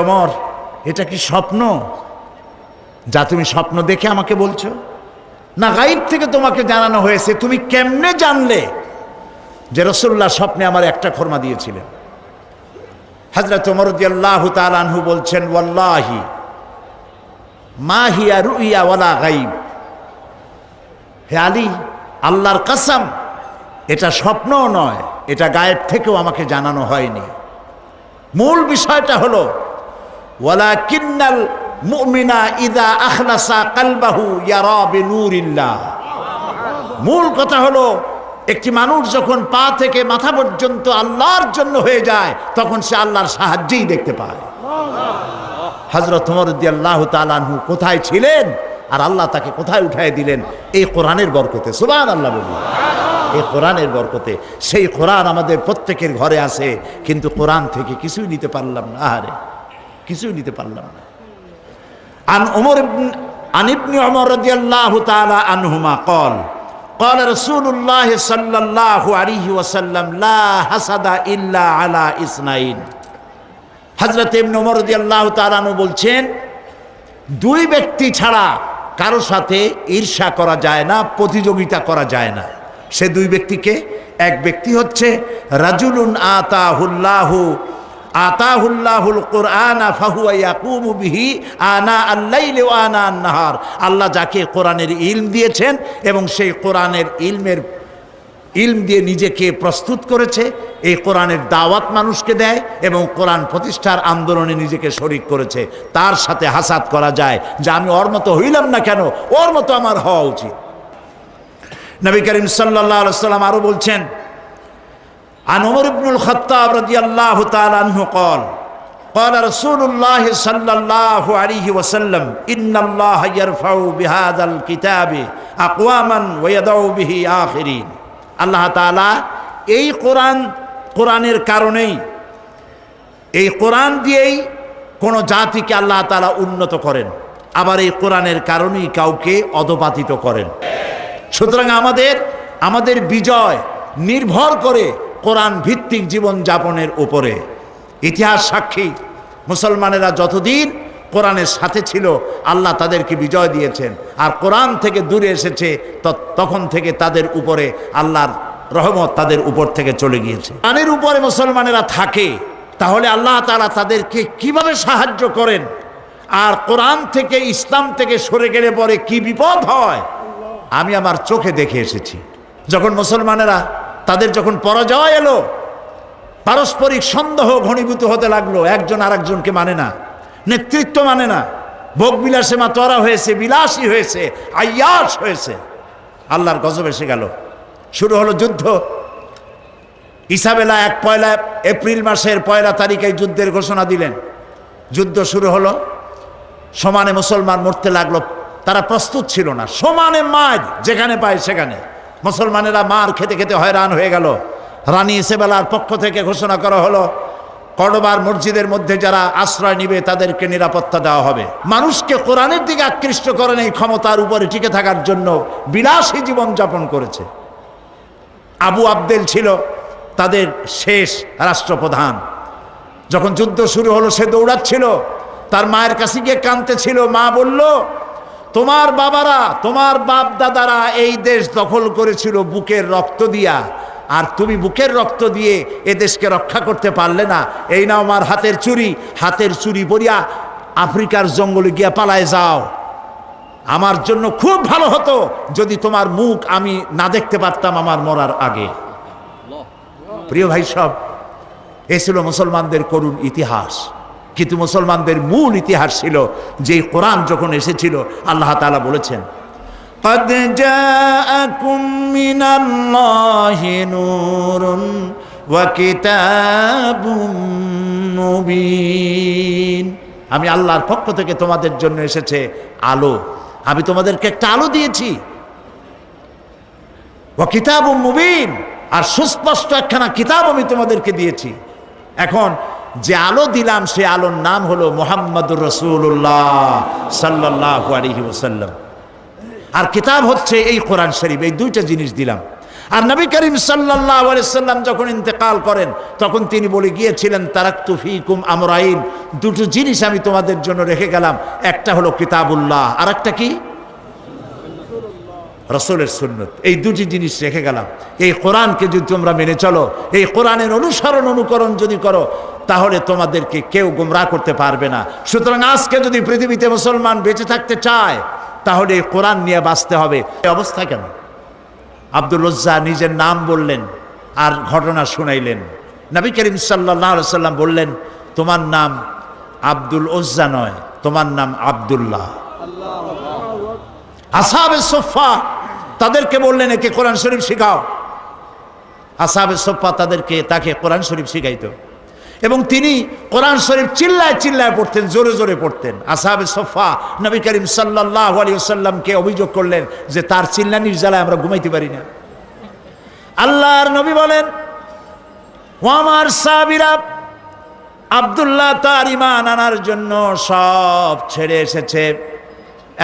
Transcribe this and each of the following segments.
ওমর, এটা কি স্বপ্ন যা তুমি স্বপ্ন দেখে আমাকে বলছো, না গায়েব থেকে তোমাকে জানানো হয়েছে? তুমি কেমনে জানলে যে রাসূলুল্লাহ স্বপ্নে আমার একটা খরমা দিয়েছিলেন? হযরত ওমর রাদিয়াল্লাহু তাআলা আনহু বলছেন, ওয়াল্লাহি মা হিয়া রুইয়া ওয়ালা গায়ব। হে আলী, আল্লাহর কসম, এটা স্বপ্নও নয়, এটা গায়েব থেকেও আমাকে জানানো হয়নি। মূল বিষয়টা হলো ওয়ালাকিন্নাল মুমিনা ইযা আখলাসা কলবাহু ইয়ারা বিনুরিল্লাহ। মূল কথা হলো একটি মানুষ যখন পা থেকে মাথা পর্যন্ত আল্লাহর জন্য হয়ে যায়, তখন সে আল্লাহর সাহায্যেই দেখতে পায়। হযরত ওমর রাদিয়াল্লাহু তাআলা আনহু কোথায় ছিলেন আর আল্লাহ তাকে কোথায় উঠায় দিলেন? এই কোরআনের বরকতে। সুবহানাল্লাহ বলুন। এই কোরআনের বরকতে। সেই কোরআন আমাদের প্রত্যেকের ঘরে আছে, কিন্তু কোরআন থেকে কিছুই নিতে পারলাম না। আরে কিছুই নিতে পারলাম না। عن ابن عمر رضي الله تعالى عنهما قال قال رسول الله صلى الله عليه وسلم لا حسد إلا على اثنين। হযরত ইবনে ওমর রাদিয়াল্লাহু তাআলা আনহু বলছেন, দুই ব্যক্তি ছাড়া কারো সাথে ঈর্ষা করা যায় না, প্রতিযোগিতা করা যায় না। সে দুই ব্যক্তিকে, এক ব্যক্তি হচ্ছে রাজুলুন আতাহুল্লাহুল কুরআনা ফাহুয়া ইয়াকুমু বিহি আনা আল-লাইলি ওয়া আনা আন-নাহার। আল্লাহ যাকে কোরআনের ইলম দিয়েছেন এবং সেই কোরআনের ইলম দিয়ে নিজেকে প্রস্তুত করেছে, এই কোরআনের দাওয়াত মানুষকে দেয় এবং কোরআন প্রতিষ্ঠার আন্দোলনে নিজেকে শরীক করেছে, তার সাথে হাসাদ করা যায় যে আমি ওর মতো হইলাম না কেন, ওর মতো আমার হওয়া উচিত। নবী করিম সাল্লাল্লাহু আলাইহি ওয়াসাল্লাম আরো বলছেন, عن عمر بن الخطاب رضي الله تعالى عنه قال قال رسول الله صلى الله عليه وسلم إن الله يرفع بهذا الكتاب أقواما ويضع به آخرين। আল্লাহ তাআলা এই কোরআনের কারণেই, এই কোরআন দিয়েই কোন জাতিকে আল্লাহ তাআলা উন্নত করেন, আবার এই কোরআনের কারণেই কাউকে অধপাতিত করেন। সুতরাং আমাদের বিজয় নির্ভর করে কোরআন ভিত্তিক জীবন যাপনের উপরে। ইতিহাস সাক্ষী, মুসলমানেরা যতদিন কোরআনের সাথে ছিল আল্লাহ তাদেরকে বিজয় দিয়েছেন, আর কোরআন থেকে দূরে এসেছে তখন থেকে তাদের উপরে আল্লাহর রহমত তাদের উপর থেকে চলে গিয়েছে। কোরআনের উপরে মুসলমানেরা থাকে, তাহলে আল্লাহ তাআলা তাদেরকে কিভাবে সাহায্য করেন, আর কোরআন থেকে ইসলাম থেকে সরে গেলে পরে কি বিপদ হয় আমি আমার চোখে দেখে এসেছি। যখন মুসলমানেরা তাদের যখন পরাজয় এলো, পারস্পরিক সন্দেহ ঘনীভূত হতে লাগলো, একজন আরেকজনকে মানে না, নেতৃত্ব মানে না, ভোগ বিলাসে মাতোয়ারা হয়েছে, বিলাসী হয়েছে, আয়াস হয়েছে, আল্লাহর গজব এসে গেল। শুরু হলো যুদ্ধ। ইসাবেলা এপ্রিল মাসের 1 তারিখে যুদ্ধের ঘোষণা দিলেন। যুদ্ধ শুরু হলো, সমানে মুসলমান মরতে লাগলো, তারা প্রস্তুত ছিল না। সমানে মার যেখানে পায় সেখানে, মুসলমানেরা মার খেতে খেতে হয়রান হয়ে গেল। রানী ইসাবেলার পক্ষ থেকে ঘোষণা করা হলো, কর্ডোবার মসজিদের মধ্যে যারা আশ্রয় নিবে তাদেরকে নিরাপত্তা দেওয়া হবে। মানুষকে কোরআনের দিকে আকৃষ্ট করেন এই ক্ষমতার উপরে টিকে থাকার জন্য বিলাসী জীবন যাপন করেছে। আবু আবদেল ছিল তাদের শেষ রাষ্ট্রপ্রধান। যখন যুদ্ধ শুরু হলো সে দৌড়াচ্ছিল, তার মায়ের কাছে গিয়ে কাঁদতেছিল। মা বলল, তোমার বাবারা, তোমার বাপ দাদারা এই দেশ দখল করেছিল বুকের রক্ত দিয়া, আর তুমি বুকের রক্ত দিয়ে এ দেশকে রক্ষা করতে পারলে না। এই নাও আমার হাতের চুরি পরিয়া আফ্রিকার জঙ্গলে গিয়া পালায় যাও। আমার জন্য খুব ভালো হতো যদি তোমার মুখ আমি না দেখতে পারতাম আমার মরার আগে। প্রিয় ভাই সব, এ ছিল মুসলমানদের করুণ ইতিহাস। কিন্তু মুসলমানদের মূল ইতিহাস ছিল যে কোরআন যখন এসেছিল আল্লাহ তাআলা বলেছেন, قد جاءكم من الله نور وكتاب مبين। আমি আল্লাহর পক্ষ থেকে তোমাদের জন্য এসেছে আলো, আমি তোমাদেরকে একটা আলো দিয়েছি। ওয়া কিতাবুম মুবিন, আর সুস্পষ্ট একখানা কিতাব আমি তোমাদেরকে দিয়েছি। এখন যে আলো দিলাম সে আলোর নাম হলো মুহাম্মাদুর রাসূলুল্লাহ সাল্লাল্লাহু আলাইহি ওয়াসাল্লাম, আর কিতাব হচ্ছে এই কোরআন শরীফ। এই দুইটা জিনিস দিলাম। আর নবী করিম সাল্লাল্লাহু আলাইহি সাল্লাম যখন ইন্তেকাল করেন তখন তিনি বলে গিয়েছিলেন, তারাকতু ফীকুম আমরাইন, দুটো জিনিস আমি তোমাদের জন্য রেখে গেলাম, একটা হলো কিতাবুল্লাহ, আর একটা কি? রাসূলের সুন্নাত। এই দুটি জিনিস রেখে গেলাম। এই কোরআনকে যদি তোমরা মেনে চলো, এই কোরআনের অনুসরণ অনুকরণ যদি করো, তাহলে তোমাদেরকে কেউ গোমরাহ করতে পারবে না। সুতরাং আজকে যদি পৃথিবীতে মুসলমান বেঁচে থাকতে চায়, তাহলে এই কোরআন নিয়ে বাঁচতে হবে। এই অবস্থা কেন? আব্দুল উজ্জা নিজের নাম বললেন আর ঘটনা শুনাইলেন। নবী করিম সাল্লাল্লাহু আলাইহি সাল্লাম বললেন, তোমার নাম আব্দুল উজ্জা নয়, তোমার নাম আব্দুল্লাহ। আসহাবে সুফফা তাদেরকে বললেন, একে কোরআন শরীফ শিখাও। আসহাবে সুফফা তাকে কোরআন শরীফ শিখাইতো এবং তিনি কোরআন শরীফ চিল্লায় চিল্লায় পড়তেন, জোরে জোরে পড়তেন। আসহাবে সুফফা নবী করিম সাল্লাল্লাহু আলাইহি ওয়াসাল্লামকে অভিযোগ করলেন যে তার চিল্লানির জ্বালায় আমরা ঘুমাইতে পারি না। আল্লাহর নবী বলেন, ও আমার সাহাবীরা, আব্দুল্লাহ তার ঈমান আনার জন্য সব ছেড়ে এসেছে,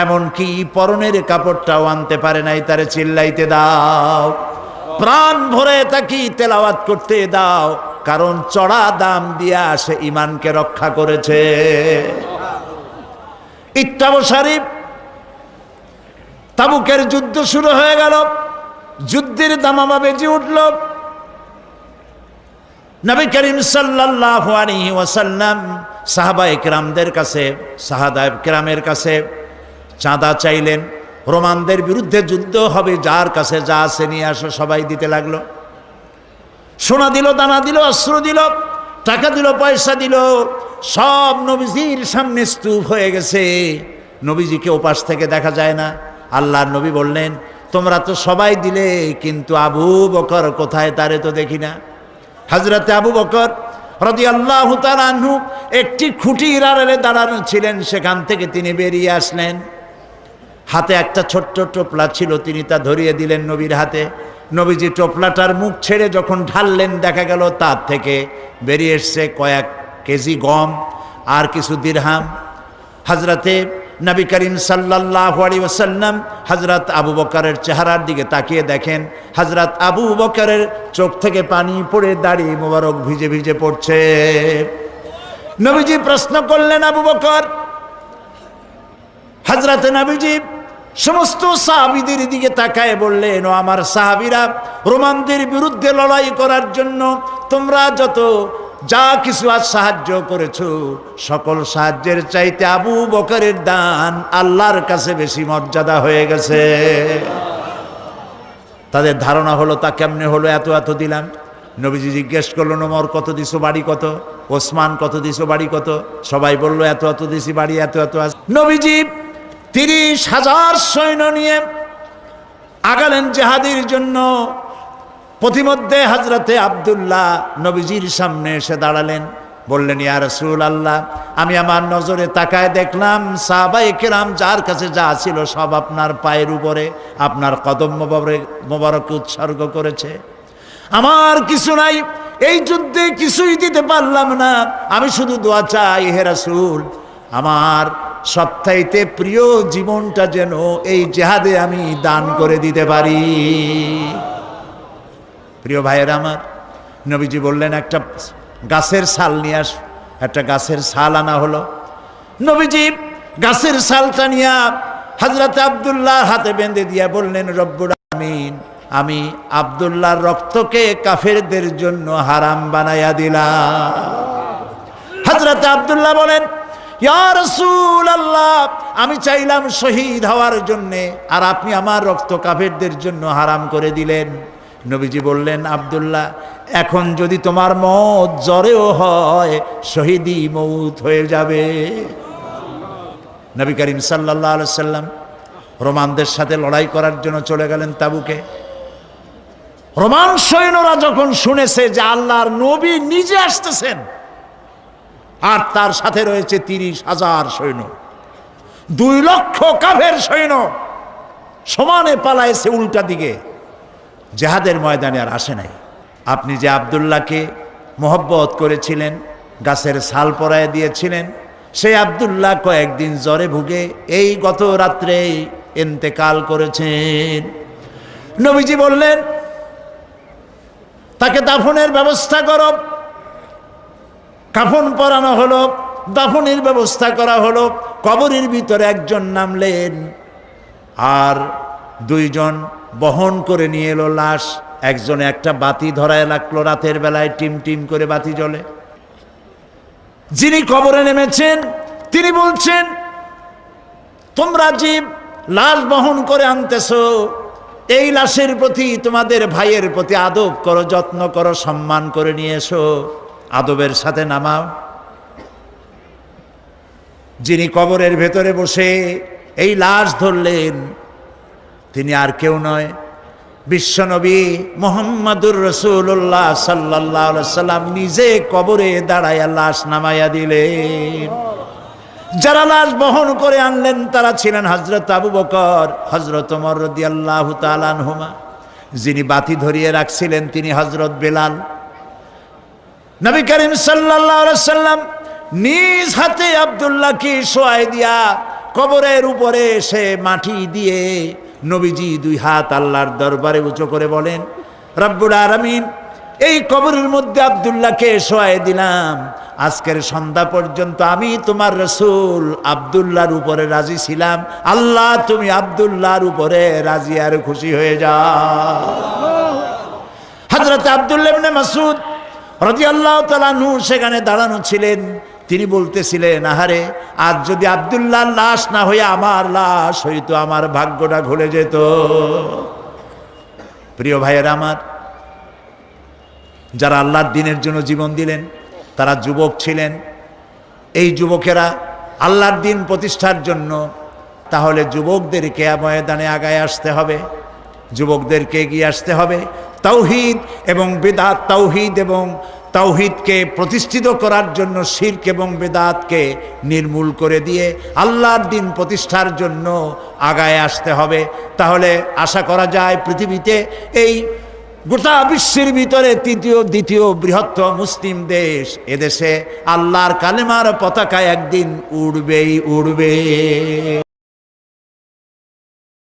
এমনকি পরনের কাপড়টাও আনতে পারে নাই, তারে চিল্লাইতে দাও, প্রাণ ভরে তাকে তেলাওয়াত করতে দাও, কারণ চড়া দাম দিয়া সে ঈমানকে রক্ষা করেছে। ইত্তাবু শরীফ, তাবুকের যুদ্ধ শুরু হয়ে গেল, যুদ্ধের দামামা বেজে উঠল। নবী করিম সাল্লাল্লাহু আলাইহি ওয়াসাল্লাম সাহাবায়ে কেরামদের কাছে, সাহাবায়ে কেরামের কাছে চাঁদা চাইলেন। রোমানদের বিরুদ্ধে যুদ্ধ হবে, যার কাছে যা আছে নিয়ে আসো। সবাই দিতে লাগলো, সোনা দিল, দানা দিল, অস্ত্র দিল, টাকা দিল, পয়সা দিল, সব নবীজির সামনে স্তূপ হয়ে গেছে। নবীজিকে ওপাশ থেকে দেখা যায় না। আল্লাহর নবী বললেন, তোমরা তো সবাই দিলে, কিন্তু আবু বকর কোথায়? তারে তো দেখি না। হযরতে আবু বকর রাদিয়াল্লাহু তাআলা আনহু একটি খুঁটির আড়ালে দাঁড়ানো ছিলেন, সেখান থেকে তিনি বেরিয়ে আসলেন। হাতে একটা ছোট্ট টোপলা ছিল, তিনি তা ধরিয়ে দিলেন নবীর হাতে। নবীজি টোপলাটার মুখ ছেড়ে যখন ঢাললেন, দেখা গেল তার থেকে বেরিয়ে এসছে কয়েক কেজি গম আর কিছু দিরহাম। হযরতে নবী করিম সাল্লাল্লাহু আলাইহি ওয়াসাল্লাম হযরত আবু বকরের চেহারার দিকে তাকিয়ে দেখেন, হযরত আবু বকরের চোখ থেকে পানি পড়ে দাড়ি মোবারক ভিজে ভিজে পড়ছে। নবীজি প্রশ্ন করলেন, আবু বকর? হযরতে নবীজি সমস্ত সাহাবীদের দিকে তাকায় বললেন, ও আমার সাহাবীরা, রোমানদের বিরুদ্ধে লড়াই করার জন্য তোমরা যত যা কিছু আজ সাহায্য করেছো, সকল সাহায্যের চাইতে আবু বকরের দান আল্লাহর কাছে বেশি মর্যাদা হয়ে গেছে। তাদের ধারণা হলো, তা কেমনে হলো, এত এত দিলাম। নবীজি জিজ্ঞেস করলেন, ওমর কত দিছো, বাড়ি কত? ওসমান কত দিছো, বাড়ি কত? সবাই বলল, এত এত দিছি, বাড়ি এত এত আছে। নবীজি 30,000 সৈন্য নিয়ে আগালেন জেহাদের জন্য। পথিমধ্যে হযরতে আব্দুল্লাহ নবীজির সামনে এসে দাঁড়ালেন, বললেন, ইয়া রাসূলুল্লাহ, আমি আমার নজরে তাকায় দেখলাম সাহাবায়ে কেরাম যার কাছে যা ছিল সব আপনার পায়ের উপরে, আপনার কদম মোবারকে উৎসর্গ করেছে। আমার কিছু নাই, এই যুদ্ধে কিছুই দিতে পারলাম না। আমি শুধু দোয়া চাই, হে রাসূল, আমার সবচাইতে প্রিয় জীবনটা যেন এই জিহাদে আমি দান করে দিতে পারি। প্রিয় ভাইয়েরা আমার, নবীজি বললেন, একটা গাছের ছাল নিয়ে আস। একটা গাছের ছাল আনা হলো। নবীজি গাছের ছালটা নিয়ে হযরত আব্দুল্লাহর হাতে বেঁধে দিয়ে বললেন, রব্বুল আমিন, আমি আব্দুল্লাহর রক্তকে কাফেরদের জন্য হারাম বানাইয়া দিলাম। হযরত আব্দুল্লাহ বলেন, ইয়া রাসূলুল্লাহ, আমি চাইলাম শহীদ হওয়ার জন্যে, আর আপনি আমার রক্ত কাফেরদের জন্য হারাম করে দিলেন। নবীজি বললেন, আব্দুল্লাহ, এখন যদি তোমার মওত জ্বরেও হয়, শহীদি মওত হয়ে যাবে। নবী করিম সাল্লাল্লাহু আলাইহি সাল্লাম রোমানদের সাথে লড়াই করার জন্য চলে গেলেন তাবুকে। রোমান সৈন্যরা যখন শুনেছে যে আল্লাহর নবী নিজে আসতেছেন আর তার সাথে রয়েছে 30,000 সৈন্য, 2 লক্ষ কাফের সৈন্য সমানে পালাইছে উল্টা দিকে, জিহাদের ময়দানে আর আসে নাই। আপনি যে আব্দুল্লাহকে মোহব্বত করেছিলেন, গাছের ছাল পরায় দিয়েছিলেন, সেই আব্দুল্লাহ কয়েকদিন জ্বরে ভুগে এই গত রাত্রে ইন্তেকাল করেছেন। নবীজি বললেন, তাকে দাফনের ব্যবস্থা করো। কাফন পরানো হলো, দাফনের ব্যবস্থা করা হলো। কবরের ভিতরে একজন নামলেন, আর দুইজন বহন করে নিয়ে এলো লাশ। একজনে একটা বাতি ধরায় রাখলো, রাতের বেলায় টিম টিম করে বাতি জ্বলে। যিনি কবরে নেমেছেন তিনি বলছেন, তোমরা যে লাশ বহন করে আনতেছো, এই লাশের প্রতি তোমাদের ভাইয়ের প্রতি আদব করো, যত্ন করো, সম্মান করে নিয়ে এসো, আদবের সাথে নামাও। যিনি কবরের ভেতরে বসে এই লাশ ধরলেন তিনি আর কেউ নয়, বিশ্বনবী মুহাম্মদুর রাসূলুল্লাহ সাল্লাল্লাহু আলাইহি সাল্লাম নিজে কবরে দাঁড়ায়া লাশ নামাইয়া দিলেন। যারা লাশ বহন করে আনলেন তারা ছিলেন হযরত আবু বকর, হযরত ওমর রাদিয়াল্লাহু তাআলা আনহুমা। যিনি বাতি ধরিয়ে রাখছিলেন তিনি হযরত বেলাল। নবী করিম সাল্লাল্লাহু আলাইহি সাল্লাম নিজ হাতে আব্দুল্লাহকে শোয়াই দিয়া কবরের উপরে সে মাটি দিয়ে নবীজি দুই হাত আল্লাহর দরবারে উঁচু করে বলেন, রব্বুল আলামিন, এই কবরের মধ্যে আব্দুল্লাহকে শোয়াই দিলাম। আজকের সন্ধ্যা পর্যন্ত আমি তোমার রাসূল আব্দুল্লাহর উপরে রাজি ছিলাম, আল্লাহ তুমি আব্দুল্লাহর উপরে রাজি আর খুশি হয়ে যাও। হযরত আব্দুল্লাহ ইবনে মাসউদ রাদিয়াল্লাহু তাআলা আনহু সেখানে দাঁড়ানো ছিলেন। তিনি বলতেছিলেন, আহারে, আজ যদি আব্দুল্লাহর লাশ না হয়ে আমার লাশ হইতো, আমার ভাগ্যটা খুলে যেত। প্রিয় ভাইয়েরা আমার, যারা আল্লাহর দ্বীনের জন্য জীবন দিলেন তারা যুবক ছিলেন। এই যুবকেরা আল্লাহর দ্বীন প্রতিষ্ঠার জন্য, তাহলে যুবকদেরকে ময়দানে আগায় আসতে হবে, যুবকদেরকে এগিয়ে আসতে হবে। তাওহীদ এবং বিদআত, তাওহীদ এবং তাওহীদকে প্রতিষ্ঠিত করার জন্য শিরক এবং বিদআতকে নির্মূল করে দিয়ে আল্লাহর দ্বীন প্রতিষ্ঠার জন্য আগায় আসতে হবে। তাহলে আশা করা যায় পৃথিবীতে, এই গোটা বিশ্বের ভিতরে দ্বিতীয় বৃহত্তম মুসলিম দেশ, এদেশে আল্লাহর কালেমার পতাকা একদিন উড়বেই উড়বে।